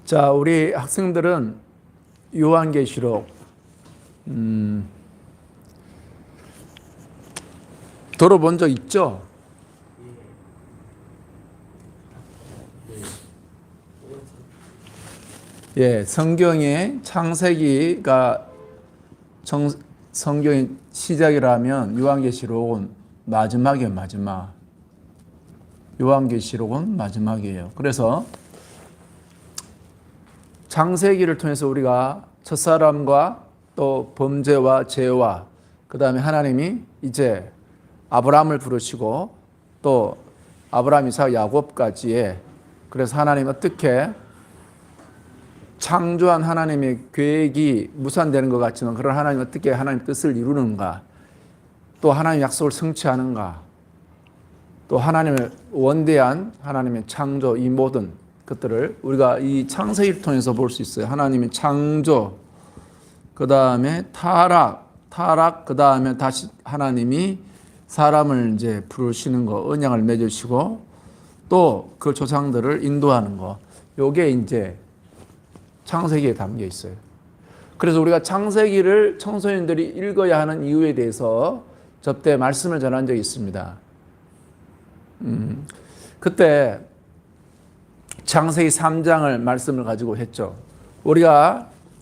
자, 우리 학생들은 요한계시록 들어본 적 있죠? 예, 성경의 창세기가 성경의 시작이라면 요한계시록은 마지막이에요, 마지막. 요한계시록은 마지막이에요. 그래서 창세기를 통해서 우리가 첫사람과 또 범죄와 죄와 그 다음에 하나님이 이제 아브라함을 부르시고 또 아브라함, 이삭, 야곱까지의 그래서 하나님 어떻게 창조한 하나님의 계획이 무산되는 것 같지만 그런 하나님 어떻게 하나님 뜻을 이루는가 또 하나님 약속을 성취하는가 또 하나님의 원대한 하나님의 창조 이 모든 것들을 우리가 이 창세기를 통해서 볼 수 있어요. 하나님의 창조, 그 다음에 타락, 그 다음에 다시 하나님이 사람을 이제 부르시는 거, 언약을 맺으시고 또 그 조상들을 인도하는 거. 요게 이제 창세기에 담겨 있어요. 그래서 우리가 창세기를 청소년들이 읽어야 하는 이유에 대해서 저때 말씀을 전한 적이 있습니다. 그때 창세기 3장을 말씀을 가지고 했죠.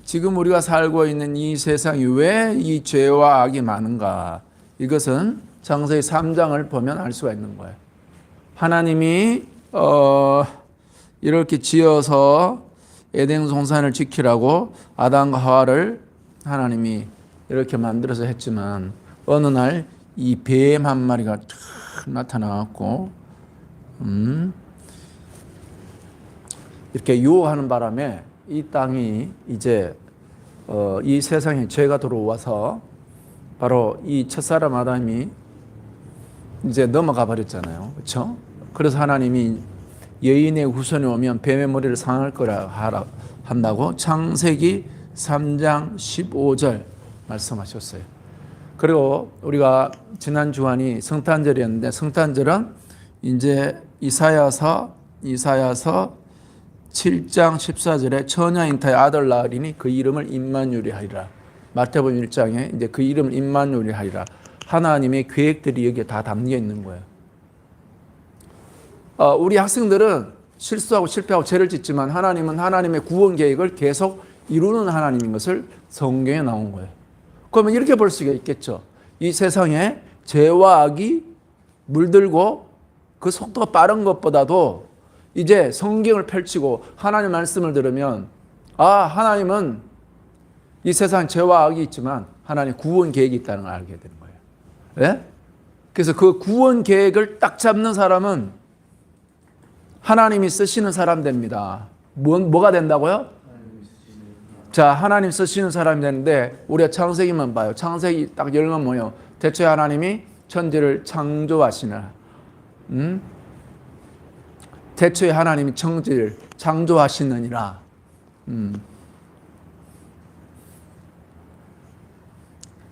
지금 우리가 살고 있는 이 세상이 왜 이 죄와 악이 많은가? 이것은 창세기 3장을 보면 알 수가 있는 거예요. 하나님이 이렇게 지어서 에덴 동산을 지키라고 아담과 하와를 하나님이 이렇게 만들어서 했지만 어느 날 이 뱀 한 마리가 나타나갖고 이렇게 유혹하는 바람에 이 땅이 이제 이 세상에 죄가 들어와서 바로 이 첫사람 아담이 이제 넘어가 버렸잖아요. 그렇죠? 그래서 하나님이 여인의 후손이 오면 뱀의 머리를 상할 거라 한다고 창세기 3장 15절 말씀하셨어요. 그리고 우리가 지난 주간이 성탄절이었는데 성탄절은 이제 이사야서 7장 14절에 처녀 잉타의 아들 낳으리니 그 이름을 임마누엘이 하리라. 마태복음 1장에 이제 그 이름을 임마누엘이 하리라. 하나님의 계획들이 여기에 다 담겨 있는 거예요. 우리 학생들은 실수하고 실패하고 죄를 짓지만 하나님은 하나님의 구원 계획을 계속 이루는 하나님인 것을 성경에 나온 거예요. 그러면 이렇게 볼 수가 있겠죠. 이 세상에 죄와 악이 물들고 그 속도가 빠른 것보다도 이제 성경을 펼치고 하나님의 말씀을 들으면 하나님은 이 세상 죄와 악이 있지만 하나님 구원 계획이 있다는 걸 알게 되는 거예요. 네? 그래서 그 구원 계획을 딱 잡는 사람은 하나님이 쓰시는 사람 됩니다. 뭐가 된다고요? 자, 하나님 쓰시는 사람이 되는데 우리가 창세기만 봐요. 창세기 딱 열면 뭐예요? 대초에 하나님이 천지를 창조하시나. 대초에 하나님이 천지를 창조하시느니라.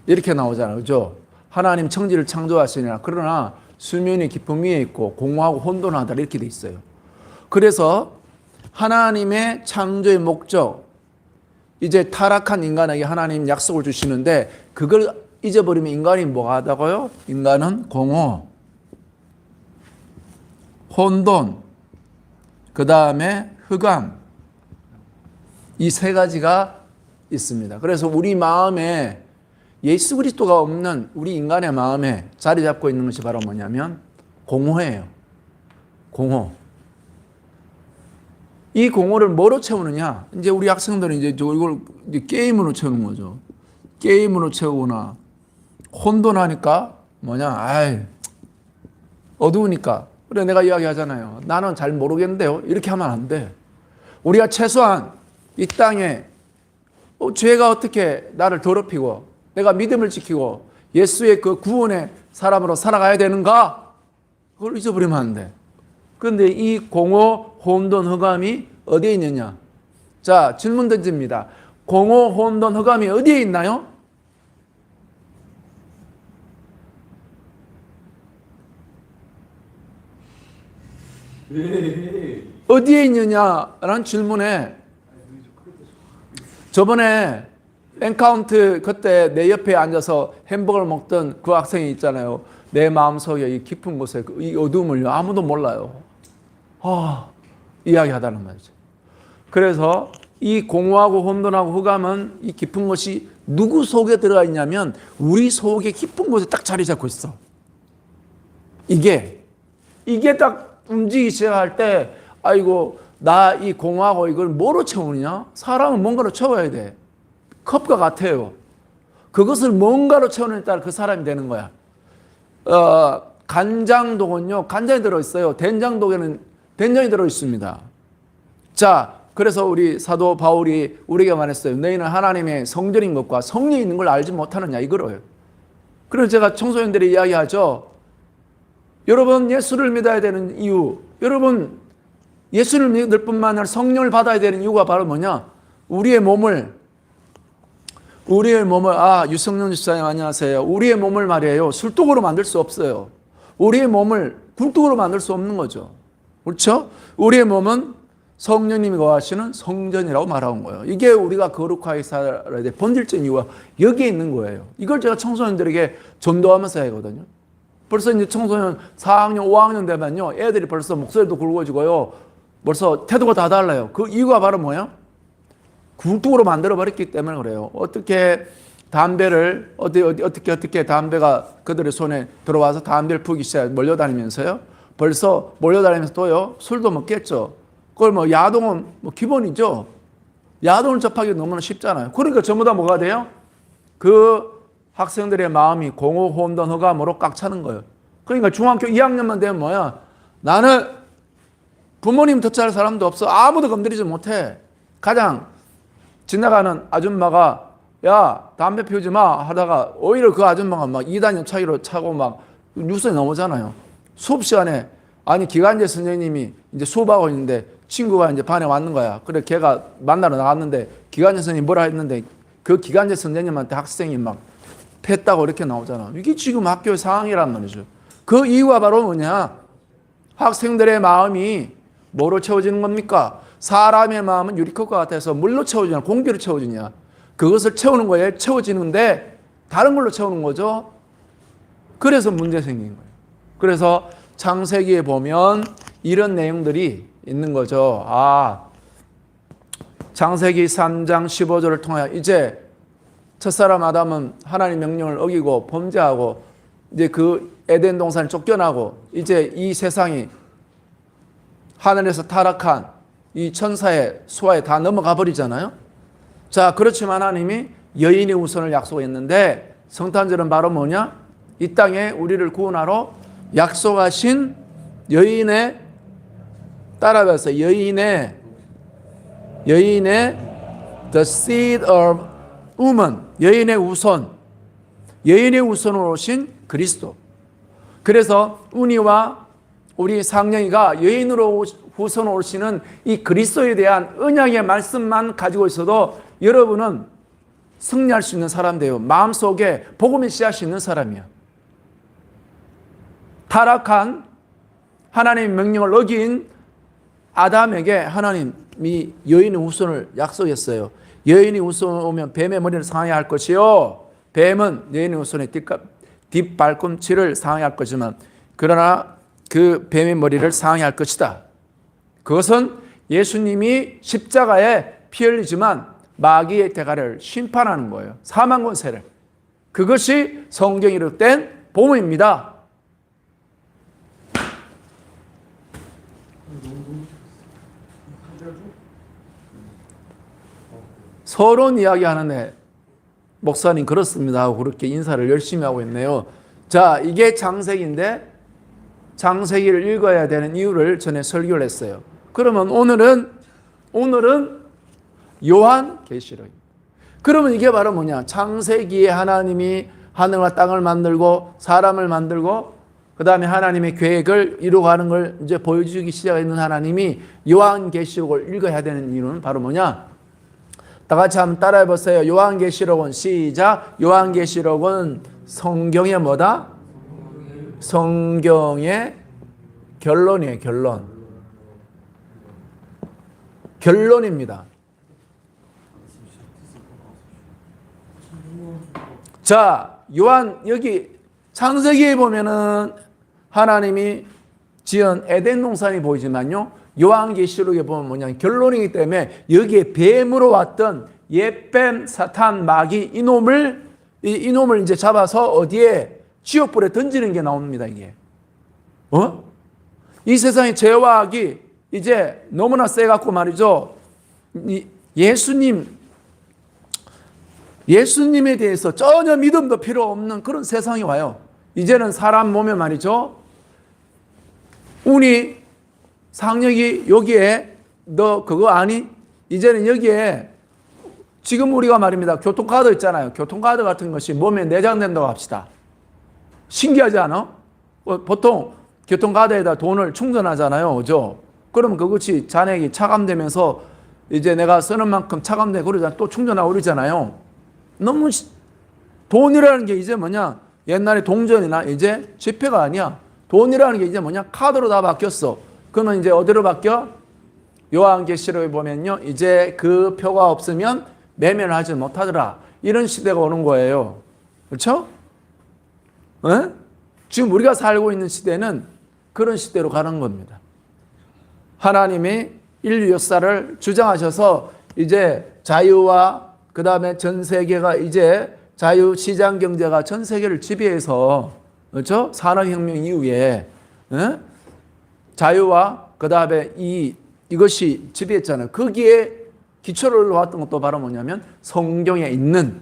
이렇게 나오잖아요. 그죠? 하나님 천지를 창조하시느니라. 그러나 수면이 깊음 위에 있고 공허하고 혼돈하다 이렇게 돼 있어요. 그래서 하나님의 창조의 목적, 이제 타락한 인간에게 하나님 약속을 주시는데 그걸 잊어버리면 인간이 뭐가 하다고요? 인간은 공허, 혼돈, 그 다음에 흑암, 이 세 가지가 있습니다. 그래서 우리 마음에 예수 그리스도가 없는 우리 인간의 마음에 자리 잡고 있는 것이 바로 뭐냐면 공허예요. 공허. 이 공허를 뭐로 채우느냐? 이제 우리 학생들은 이제 이걸 게임으로 채우는 거죠. 게임으로 채우거나 혼돈하니까 뭐냐? 어두우니까. 그래 내가 이야기하잖아요. 나는 잘 모르겠는데요. 이렇게 하면 안 돼. 우리가 최소한 이 땅에 죄가 어떻게 나를 더럽히고 내가 믿음을 지키고 예수의 그 구원의 사람으로 살아가야 되는가? 그걸 잊어버리면 안 돼. 그런데 이 공허, 혼돈, 흑암이 어디에 있느냐? 자, 질문 던집니다. 공허, 혼돈, 흑암이 어디에 있나요? 어디에 있느냐라는 질문에 저번에 엔카운트 그때 내 옆에 앉아서 햄버거를 먹던 그 학생이 있잖아요. 내 마음속에 이 깊은 곳에 이 어둠을 아무도 몰라요. 이야기하다는 말이죠. 그래서 이 공허하고 혼돈하고 흑암은 이 깊은 것이 누구 속에 들어가 있냐면 우리 속에 깊은 곳에 딱 자리 잡고 있어. 이게 딱 움직이기 시작할 때 아이고 나 이 공허하고 이걸 뭐로 채우느냐? 사람은 뭔가로 채워야 돼. 컵과 같아요. 그것을 뭔가로 채우느냐에 따라 그 사람이 되는 거야. 간장독은요, 간장이 들어있어요. 된장독에는 된장이 들어있습니다. 자, 그래서 우리 사도 바울이 우리에게 말했어요. 너희는 하나님의 성전인 것과 성령이 있는 걸 알지 못하느냐, 이거로요. 그래서 제가 청소년들이 이야기하죠. 여러분, 예수를 믿어야 되는 이유, 여러분, 예수를 믿을 뿐만 아니라 성령을 받아야 되는 이유가 바로 뭐냐? 우리의 몸을, 유성룡 집사님 안녕하세요. 우리의 몸을 말이에요. 술독으로 만들 수 없어요. 우리의 몸을 굴뚝으로 만들 수 없는 거죠. 그렇죠? 우리의 몸은 성령님이 거하시는 성전이라고 말하는 거예요. 이게 우리가 거룩하게 살아야 될 본질적인 이유가 여기에 있는 거예요. 이걸 제가 청소년들에게 전도하면서 하거든요. 벌써 이제 청소년 4학년, 5학년 되면요. 애들이 벌써 목소리도 굵어지고요. 벌써 태도가 다 달라요. 그 이유가 바로 뭐예요? 굴뚝으로 만들어버렸기 때문에 그래요. 어떻게 담배를, 어떻게 담배가 그들의 손에 들어와서 담배를 피우기 시작해 몰려다니면서요. 벌써 몰려다니면서 또요. 술도 먹겠죠. 그걸 뭐 야동은 뭐 기본이죠. 야동을 접하기 너무나 쉽잖아요. 그러니까 전부 다 뭐가 돼요? 그 학생들의 마음이 공허, 혼돈, 흑암으로 꽉 차는 거예요. 그러니까 중학교 2학년만 되면 뭐야? 나는 부모님 덧잘 사람도 없어. 아무도 건드리지 못해. 가장 지나가는 아줌마가 야 담배 피우지 마 하다가 오히려 그 아줌마가 막 2단 옆차기로 차고 막 뉴스에 나오잖아요. 수업 시간에 아니 기간제 선생님이 이제 수업하고 있는데 친구가 이제 반에 왔는 거야. 그래 걔가 만나러 나갔는데 기간제 선생님이 뭐라 했는데 그 기간제 선생님한테 학생이 막 팼다고 이렇게 나오잖아. 이게 지금 학교의 상황이란 말이죠. 그 이유가 바로 뭐냐? 학생들의 마음이 뭐로 채워지는 겁니까? 사람의 마음은 유리컵과 같아서 물로 채워지냐 공기로 채워지냐. 그것을 채우는 거에 채워지는데 다른 걸로 채우는 거죠. 그래서 문제 생긴 거예요. 그래서 창세기에 보면 이런 내용들이 있는 거죠. 창세기 3장 15절을 통하여 이제 첫사람 아담은 하나님 명령을 어기고 범죄하고 이제 그 에덴 동산을 쫓겨나고 이제 이 세상이 하늘에서 타락한 이 천사의 수하에 다 넘어가 버리잖아요. 자, 그렇지만 하나님이 여인의 후손을 약속했는데 성탄절은 바로 뭐냐? 이 땅에 우리를 구원하러 약속하신 여인의 따라가서 여인의 the seed of woman, 여인의 후손으로 오신 그리스도. 그래서 운이와 우리 상령이가 여인으로 후손으로 오시는 이 그리스도에 대한 언약의 말씀만 가지고 있어도 여러분은 승리할 수 있는 사람 돼요. 마음속에 복음의 씨앗이 있는 사람이야. 타락한 하나님의 명령을 어긴 아담에게 하나님이 여인의 후손을 약속했어요. 여인이 후손 오면 뱀의 머리를 상하게 할 것이요. 뱀은 여인의 후손의 뒷발꿈치를 상하게 할 거지만 그러나 그 뱀의 머리를 상하게 할 것이다. 그것은 예수님이 십자가에 피 흘리지만 마귀의 대가를 심판하는 거예요. 사망 권세를. 그것이 성경에 기록된 복음입니다. 서론 이야기하는데 목사님 그렇습니다 하고 그렇게 인사를 열심히 하고 있네요. 자, 이게 창세기인데 창세기를 읽어야 되는 이유를 전에 설교를 했어요. 그러면 오늘은 요한계시록입니다. 그러면 이게 바로 뭐냐? 창세기에 하나님이 하늘과 땅을 만들고 사람을 만들고 그 다음에 하나님의 계획을 이루어가는 걸 이제 보여주기 시작했는 하나님이 요한계시록을 읽어야 되는 이유는 바로 뭐냐? 다 같이 한번 따라해 보세요. 요한계시록은 시작. 요한계시록은 성경의 뭐다? 성경의 결론이에요. 결론입니다. 자, 요한 여기 창세기에 보면은 하나님이 지은 에덴 동산이 보이지만요, 요한계시록에 보면 뭐냐, 결론이기 때문에 여기에 뱀으로 왔던 옛뱀, 사탄, 마귀, 이놈을 이제 잡아서 어디에 지옥불에 던지는 게 나옵니다. 이게 이 세상의 죄와 악이 이제 너무나 세갖고 말이죠, 예수님에 대해서 전혀 믿음도 필요 없는 그런 세상이 와요. 이제는 사람 몸에 말이죠, 운이 상력이 여기에 너 그거 아니? 이제는 여기에 지금 우리가 말입니다, 교통카드 있잖아요. 교통카드 같은 것이 몸에 내장된다고 합시다. 신기하지 않아? 보통 교통카드에다 돈을 충전하잖아요. 그죠? 그럼 그것이 잔액이 차감되면서 이제 내가 쓰는 만큼 차감되고 그러잖아. 또 충전하고 그러잖아요. 너무 돈이라는 게 이제 뭐냐, 옛날에 동전이나 이제 지폐가 아니야. 돈이라는 게 이제 뭐냐, 카드로 다 바뀌었어. 그러면 이제 어디로 바뀌어? 요한계시록에 보면요, 이제 그 표가 없으면 매매를 하지 못하더라. 이런 시대가 오는 거예요. 그렇죠? 네? 지금 우리가 살고 있는 시대는 그런 시대로 가는 겁니다. 하나님이 인류 역사를 주장하셔서 이제 자유와 그 다음에 전 세계가 이제 자유 시장 경제가 전 세계를 지배해서, 그렇죠? 산업혁명 이후에 자유와 그 다음에 이것이 지배했잖아요. 거기에 기초를 놓았던 것도 바로 뭐냐면 성경에 있는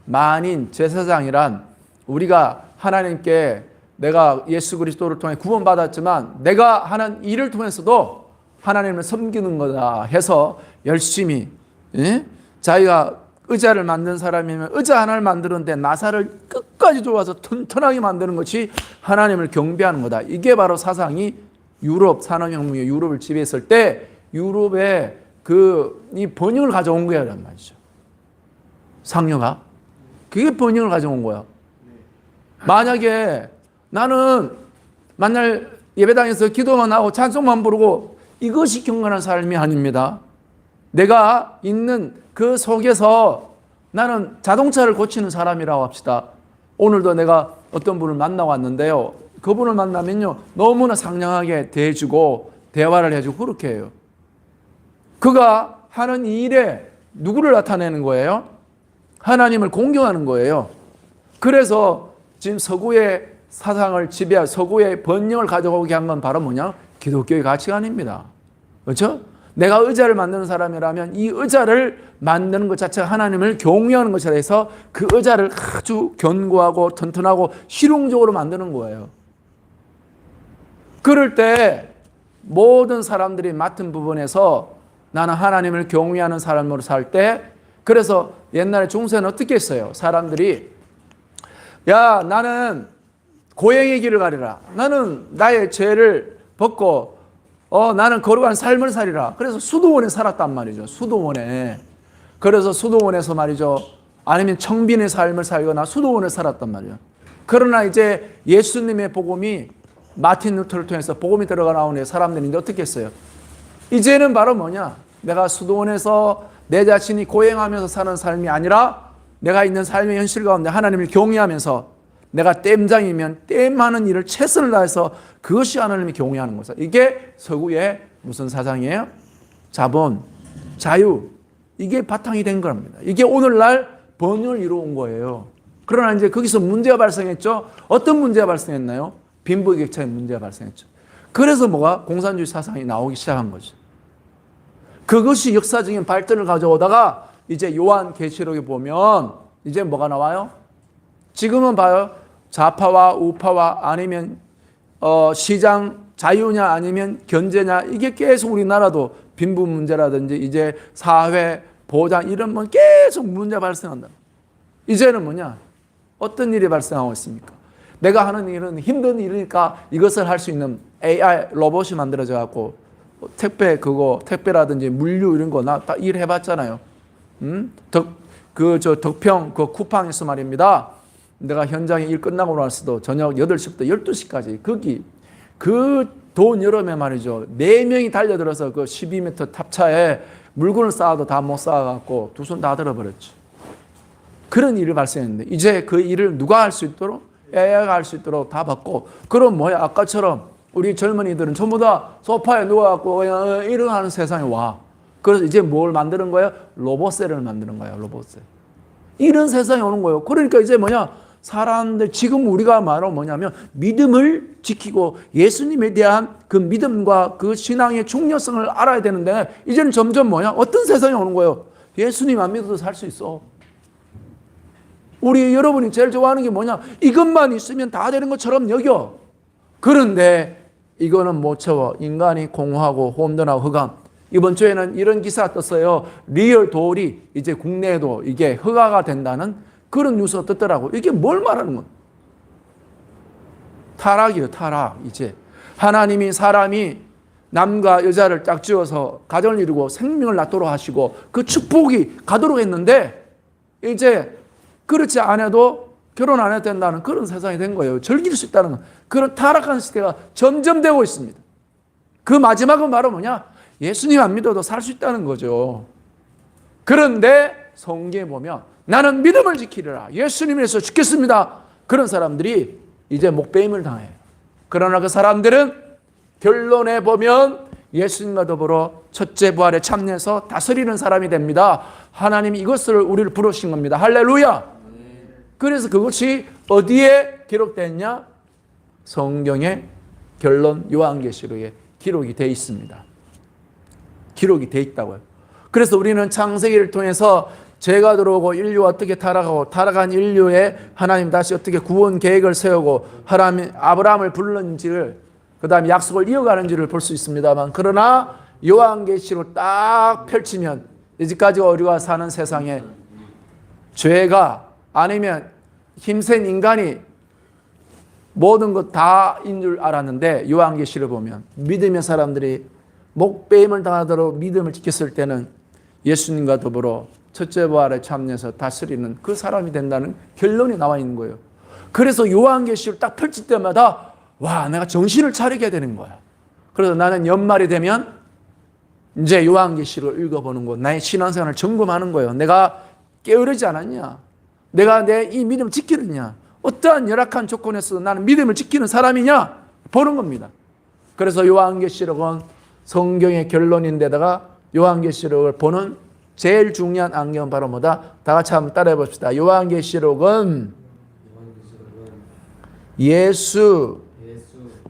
만인 제사장이란, 우리가 하나님께 내가 예수 그리스도를 통해 구원받았지만 내가 하는 일을 통해서도 하나님을 섬기는 거다 해서 열심히, 자기가 의자를 만든 사람이면 의자 하나를 만드는데 나사를 끝까지 좋아서 튼튼하게 만드는 것이 하나님을 경배하는 거다. 이게 바로 사상이 유럽 산업혁명의 유럽을 지배했을 때 유럽의 이 번영을 가져온 거란 말이죠. 상류가 그게 번영을 가져온 거야. 만약에 나는 만날 예배당에서 기도만 하고 찬송만 부르고 이것이 경건한 삶이 아닙니다. 내가 있는 그 속에서 나는 자동차를 고치는 사람이라고 합시다. 오늘도 내가 어떤 분을 만나고 왔는데요, 그분을 만나면요 너무나 상냥하게 대해주고 대화를 해주고 그렇게 해요. 그가 하는 이 일에 누구를 나타내는 거예요? 하나님을 공경하는 거예요. 그래서 지금 서구의 사상을 지배한 서구의 번영을 가져오게 한 건 바로 뭐냐? 기독교의 가치관입니다. 그렇죠? 내가 의자를 만드는 사람이라면 이 의자를 만드는 것 자체가 하나님을 경외하는 것이라 해서 그 의자를 아주 견고하고 튼튼하고 실용적으로 만드는 거예요. 그럴 때 모든 사람들이 맡은 부분에서 나는 하나님을 경외하는 사람으로 살 때, 그래서 옛날에 중세는 어떻게 했어요? 사람들이 야, 나는 고행의 길을 가리라. 나는 나의 죄를 벗고 나는 거룩한 삶을 살리라. 그래서 수도원에 살았단 말이죠. 수도원에. 그래서 수도원에서 말이죠. 아니면 청빈의 삶을 살거나 수도원에 살았단 말이에요. 그러나 이제 예수님의 복음이 마틴 루터를 통해서 복음이 들어가 나오는 사람들이 이제 어떻게 했어요? 이제는 바로 뭐냐? 내가 수도원에서 내 자신이 고행하면서 사는 삶이 아니라 내가 있는 삶의 현실 가운데 하나님을 경외하면서 내가 땜장이면 땜하는 일을 최선을 다해서 그것이 하나님을 경외하는 거죠. 이게 서구의 무슨 사상이에요? 자본, 자유. 이게 바탕이 된 겁니다. 이게 오늘날 번영을 이루어온 거예요. 그러나 이제 거기서 문제가 발생했죠. 어떤 문제가 발생했나요? 빈부격차의 문제가 발생했죠. 그래서 뭐가 공산주의 사상이 나오기 시작한 거죠. 그것이 역사적인 발전을 가져오다가 이제 요한계시록에 보면 이제 뭐가 나와요? 지금은 봐요. 좌파와 우파와 아니면 시장 자유냐 아니면 견제냐, 이게 계속 우리나라도 빈부 문제라든지 이제 사회 보장 이런 뭐 계속 문제 발생한다. 이제는 뭐냐? 어떤 일이 발생하고 있습니까? 내가 하는 일은 힘든 일이니까 이것을 할 수 있는 AI 로봇이 만들어져 갖고 택배라든지 물류 이런 거 나 다 일해봤잖아요. 덕평 그 쿠팡에서 말입니다. 내가 현장에 일 끝나고 나서도 저녁 8시부터 12시까지 거기 그 돈 여름에 말이죠. 4명이 달려들어서 그 12m 탑차에 물건을 쌓아도 다 못 쌓아갖고 두 손 다 들어버렸지. 그런 일이 발생했는데 이제 그 일을 누가 할 수 있도록? AI가 할 수 있도록 다 받고, 그럼 뭐야? 아까처럼 우리 젊은이들은 전부 다 소파에 누워갖고 그냥 일어나는 세상에 와. 그래서 이제 뭘 만드는 거예요? 로봇셀을 만드는 거예요. 로봇셀. 이런 세상이 오는 거예요. 그러니까 이제 뭐냐? 사람들, 지금 우리가 말하면 뭐냐면 믿음을 지키고 예수님에 대한 그 믿음과 그 신앙의 중요성을 알아야 되는데, 이제는 점점 뭐냐? 어떤 세상이 오는 거예요? 예수님 안 믿어도 살 수 있어. 우리 여러분이 제일 좋아하는 게 뭐냐? 이것만 있으면 다 되는 것처럼 여겨. 그런데 이거는 못 채워. 인간이 공허하고 혼돈하고 흑암. 이번 주에는 이런 기사 떴어요. 리얼 돌이 이제 국내에도 이게 허가가 된다는 그런 뉴스가 떴더라고. 이게 뭘 말하는 건? 타락이에요, 타락. 이제 하나님이 사람이 남과 여자를 짝지어서 가정을 이루고 생명을 낳도록 하시고 그 축복이 가도록 했는데, 이제 그렇지 않아도 결혼 안 해도 된다는 그런 세상이 된 거예요. 즐길 수 있다는 그런 타락한 시대가 점점 되고 있습니다. 그 마지막은 바로 뭐냐? 예수님 안 믿어도 살 수 있다는 거죠. 그런데 성경에 보면 나는 믿음을 지키리라, 예수님에서 죽겠습니다, 그런 사람들이 이제 목배임을 당해요. 그러나 그 사람들은 결론에 보면 예수님과 더불어 첫째 부활에 참여해서 다스리는 사람이 됩니다. 하나님이 이것을 우리를 부르신 겁니다. 할렐루야. 그래서 그것이 어디에 기록됐냐? 성경의 결론 요한계시록에 기록이 되어 있습니다. 기록이 되어 있다고요. 그래서 우리는 창세기를 통해서 죄가 들어오고 인류가 어떻게 타락하고 타락한 인류에 하나님 다시 어떻게 구원 계획을 세우고 하나님 아브라함을 불렀는지를, 그 다음에 약속을 이어가는지를 볼 수 있습니다만, 그러나 요한계시록 딱 펼치면 이제까지 우리가 사는 세상에 죄가 아니면 힘센 인간이 모든 것 다인 줄 알았는데, 요한계시를 보면 믿음의 사람들이 목배임을 당하도록 믿음을 지켰을 때는 예수님과 더불어 첫째 부활에 참여해서 다스리는 그 사람이 된다는 결론이 나와 있는 거예요. 그래서 요한계시를 딱 펼칠 때마다 와, 내가 정신을 차리게 되는 거야. 그래서 나는 연말이 되면 이제 요한계시를 읽어보는 거, 나의 신앙생활을 점검하는 거예요. 내가 게으르지 않았냐? 내가 내 이 믿음을 지키느냐? 어떠한 열악한 조건에서 나는 믿음을 지키는 사람이냐? 보는 겁니다. 그래서 요한계시록은 성경의 결론인데다가 요한계시록을 보는 제일 중요한 안경은 바로 뭐다? 다 같이 한번 따라해 봅시다. 요한계시록은 예수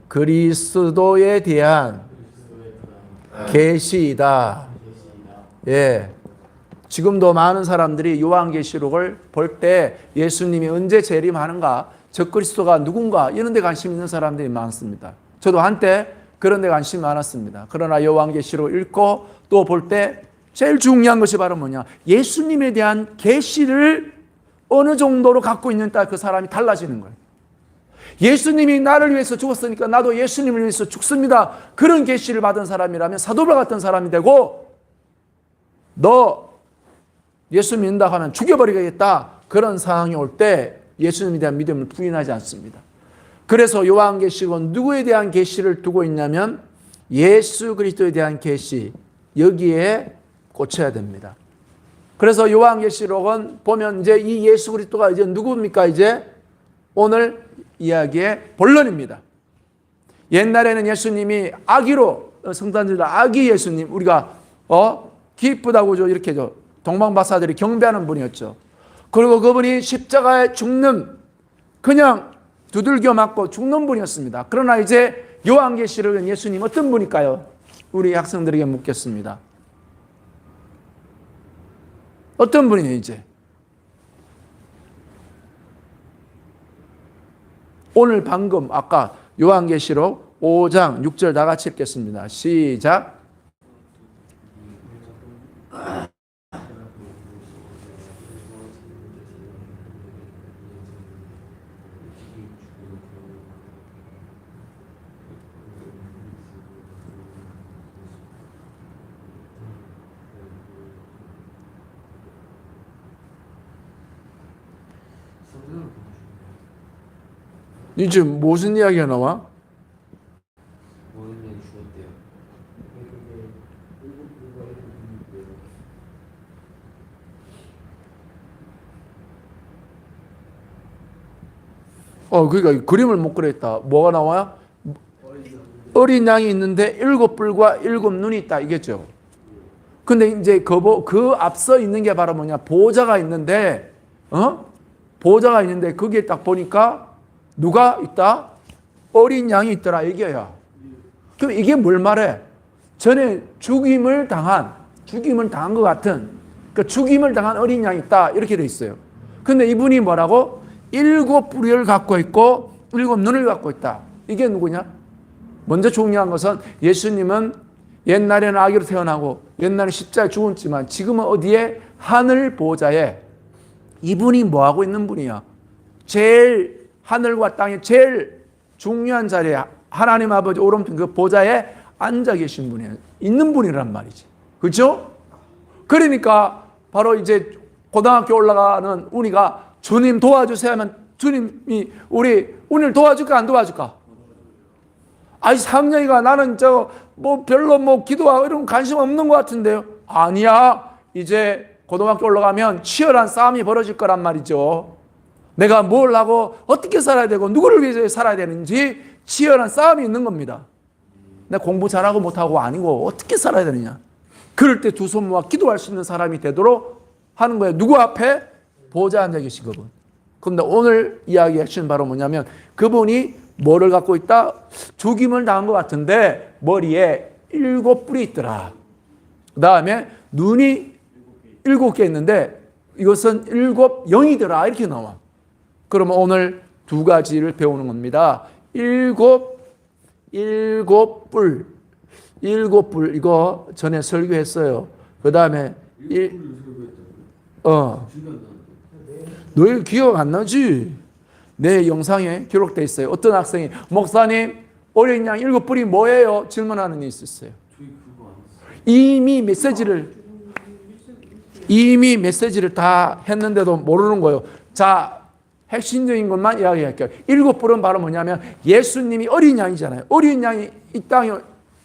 그리스도에 대한 계시이다. 예. 지금도 많은 사람들이 요한계시록을 볼 때 예수님이 언제 재림하는가, 적그리스도가 누군가 이런 데 관심 있는 사람들이 많습니다. 저도 한때 그런 데 관심이 많았습니다. 그러나 요한계시록을 읽고 또 볼 때 제일 중요한 것이 바로 뭐냐? 예수님에 대한 계시를 어느 정도로 갖고 있는 따라 그 사람이 달라지는 거예요. 예수님이 나를 위해서 죽었으니까 나도 예수님을 위해서 죽습니다, 그런 계시를 받은 사람이라면 사도바 같은 사람이 되고, 너 예수 믿는다 하면 죽여버리겠다, 그런 상황이 올 때 예수님에 대한 믿음을 부인하지 않습니다. 그래서 요한계시록은 누구에 대한 계시를 두고 있냐면 예수 그리스도에 대한 계시, 여기에 꽂혀야 됩니다. 그래서 요한계시록은 보면 이제 이 예수 그리스도가 이제 누굽니까? 이제 오늘 이야기의 본론입니다. 옛날에는 예수님이 아기로, 성탄절 아기 예수님, 우리가 기쁘다고 이렇게 동방박사들이 경배하는 분이었죠. 그리고 그분이 십자가에 죽는, 그냥 두들겨 맞고 죽는 분이었습니다. 그러나 이제 요한계시록은 예수님 어떤 분일까요? 우리 학생들에게 묻겠습니다. 어떤 분이에요 이제? 오늘 방금 아까 요한계시록 5장 6절 다 같이 읽겠습니다. 시작. 이제 무슨 이야기가 나와? 그러니까 그림을 못 그렸다. 뭐가 나와요? 어린 양이 있는데 7뿔과 7눈이 있다 이겠죠. 근데 이제 그 앞서 있는 게 바로 뭐냐? 보호자가 있는데, 보호자가 있는데 거기에 딱 보니까 누가 있다? 어린 양이 있더라 이게야. 그럼 이게 뭘 말해? 전에 죽임을 당한 것 같은, 그러니까 죽임을 당한 어린 양이 있다 이렇게 돼 있어요. 근데 이분이 뭐라고? 7뿔을 갖고 있고 7눈을 갖고 있다. 이게 누구냐? 먼저 중요한 것은 예수님은 옛날에는 아기로 태어나고 옛날에 십자가에 죽었지만 지금은 어디에? 하늘 보좌에 이분이 뭐하고 있는 분이야? 제일 하늘과 땅의 제일 중요한 자리에 하나님 아버지 오른편 그 보좌에 앉아 계신 분이에요. 있는 분이란 말이지. 그렇죠? 그러니까 바로 이제 고등학교 올라가는 운이가 주님 도와주세요 하면 주님이 우리 운을 도와줄까 안 도와줄까? 아이 상냥이가 나는 별로 기도하고 이런 관심 없는 것 같은데요. 아니야. 이제 고등학교 올라가면 치열한 싸움이 벌어질 거란 말이죠. 내가 뭘 하고 어떻게 살아야 되고 누구를 위해서 살아야 되는지 치열한 싸움이 있는 겁니다. 내가 공부 잘하고 못하고 아니고 어떻게 살아야 되느냐. 그럴 때 두 손 모아 기도할 수 있는 사람이 되도록 하는 거예요. 누구 앞에? 보좌에 앉아 계신 그분. 그런데 오늘 이야기하시는 바로 뭐냐면 그분이 뭐를 갖고 있다? 죽임을 당한 것 같은데 머리에 7뿔이 있더라. 그 다음에 눈이 7개 있는데 이것은 7영이더라 이렇게 나와. 그러면 오늘 두 가지를 배우는 겁니다. 7뿔 이거 전에 설교했어요. 그 다음에 너희 기억 안 나지? 내 영상에 기록되어 있어요. 어떤 학생이 목사님 어린 양 7뿔이 뭐예요? 질문하는 게 있었어요. 이미 메시지를 다 했는데도 모르는 거예요. 자, 핵심적인 것만 이야기할게요. 7뿔은 바로 뭐냐면 예수님이 어린 양이잖아요. 어린 양이 이 땅에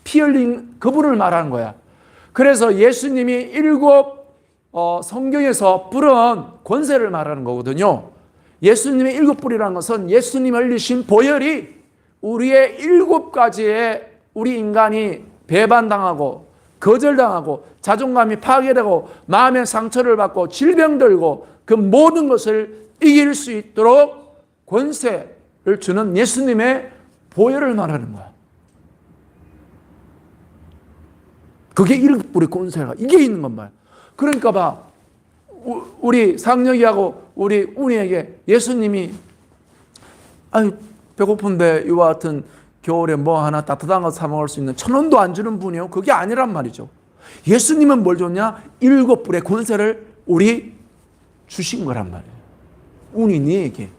피 흘린 그분을 말하는 거야. 그래서 예수님이 성경에서 뿔은 권세를 말하는 거거든요. 예수님의 7뿔이라는 것은 예수님 흘리신 보혈이 우리의 7가지의 우리 인간이 배반당하고 거절당하고 자존감이 파괴되고 마음의 상처를 받고 질병 들고 그 모든 것을 이길 수 있도록 권세를 주는 예수님의 보혈을 말하는 거야. 그게 7뿔의 권세가 이게 있는 건 말이야. 그러니까 봐. 우리 상혁이하고 우리 운이에게 예수님이 배고픈데 이와 같은 겨울에 뭐 하나 따뜻한 거 사 먹을 수 있는 1,000원도 안 주는 분이요. 그게 아니란 말이죠. 예수님은 뭘 줬냐? 7뿔의 권세를 우리 주신 거란 말이에요. 운이 네에게.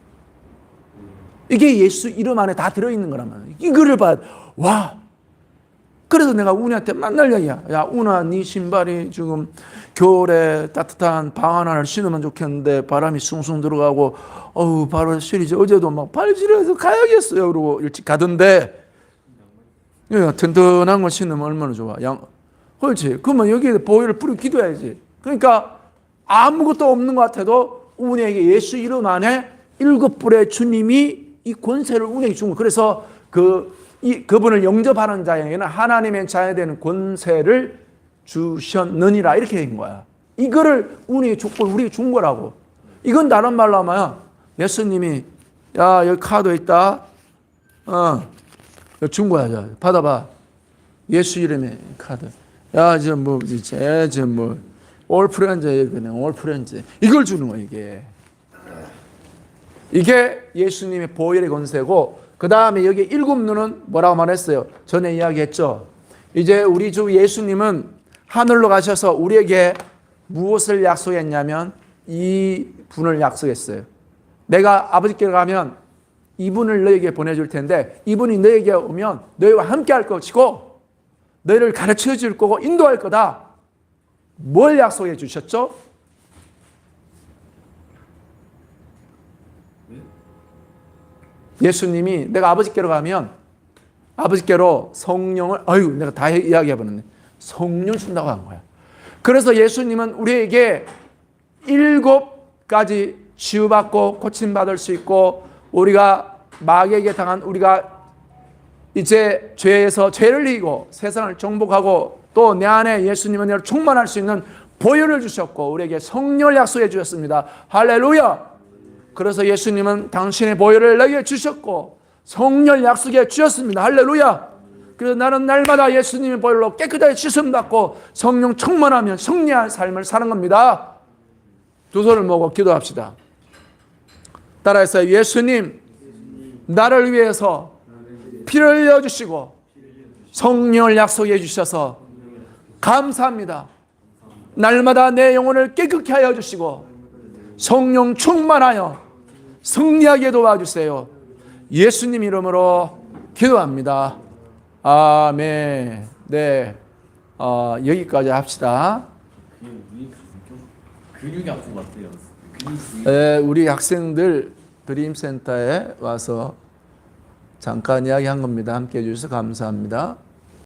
이게 예수 이름 안에 다 들어있는 거란 말이에요. 이거를 봐. 와. 그래서 내가 운이한테 맨날 얘기야. 야, 운아, 네 신발이 지금 겨울에 따뜻한 방 하나를 신으면 좋겠는데 바람이 숭숭 들어가고 바로 시리지. 어제도 막 발질해서 가야겠어요. 그러고 일찍 가던데 튼튼한 거 신으면 얼마나 좋아. 그렇지. 그러면 여기에 보혈을 뿌리고 기도해야지. 그러니까 아무것도 없는 것 같아도 운에게 예수 이름 안에 7뿔의 주님이 이 권세를 운에게 준 거예요. 그래서 그분을 영접하는 자에게는 하나님의 자녀 되는 권세를 주셨느니라 이렇게 된 거야. 이거를 운이 족보를 우리에게 준 거라고. 이건 다른 말로 하면 예수님이 야 여기 카드 있다. 준 거야. 자, 받아봐. 예수 이름의 카드. 야 올 프렌즈 그냥 올 프렌즈 이걸 주는 거야 이게. 이게 예수님의 보혈의 권세고. 그 다음에 여기 7눈은 뭐라고 말했어요? 전에 이야기했죠. 이제 우리 주 예수님은 하늘로 가셔서 우리에게 무엇을 약속했냐면 이 분을 약속했어요. 내가 아버지께로 가면 이분을 너에게 보내줄 텐데 이분이 너에게 오면 너희와 함께 할 것이고 너희를 가르쳐 줄 거고 인도할 거다. 뭘 약속해 주셨죠? 예수님이 내가 아버지께로 가면 아버지께로 성령을 내가 다 이야기해버렸네. 성령 준다고 한 거야. 그래서 예수님은 우리에게 7가지 치유받고 고침받을 수 있고 우리가 마귀에게 당한 우리가 이제 죄에서 죄를 이기고 세상을 정복하고 또 내 안에 예수님의 은혜로 충만할 수 있는 보혈을 주셨고 우리에게 성령을 약속해 주셨습니다. 할렐루야. 그래서 예수님은 당신의 보혈을 내게 주셨고 성령을 약속해 주셨습니다. 할렐루야. 그래서 나는 날마다 예수님의 보혈로 깨끗하게 씻음 받고 성령 충만하면 승리한 삶을 사는 겁니다. 두 손을 모으고 기도합시다. 따라해서 예수님, 나를 위해서 피를 흘려주시고 성령을 약속해 주셔서 감사합니다. 날마다 내 영혼을 깨끗게 하여 주시고 성령 충만하여 승리하게 도와주세요. 예수님 이름으로 기도합니다. 아멘. 네, 여기까지 합시다. 근육이 아픈 것 같아요. 우리 학생들 드림센터에 와서 잠깐 이야기한 겁니다. 함께 해주셔서 감사합니다.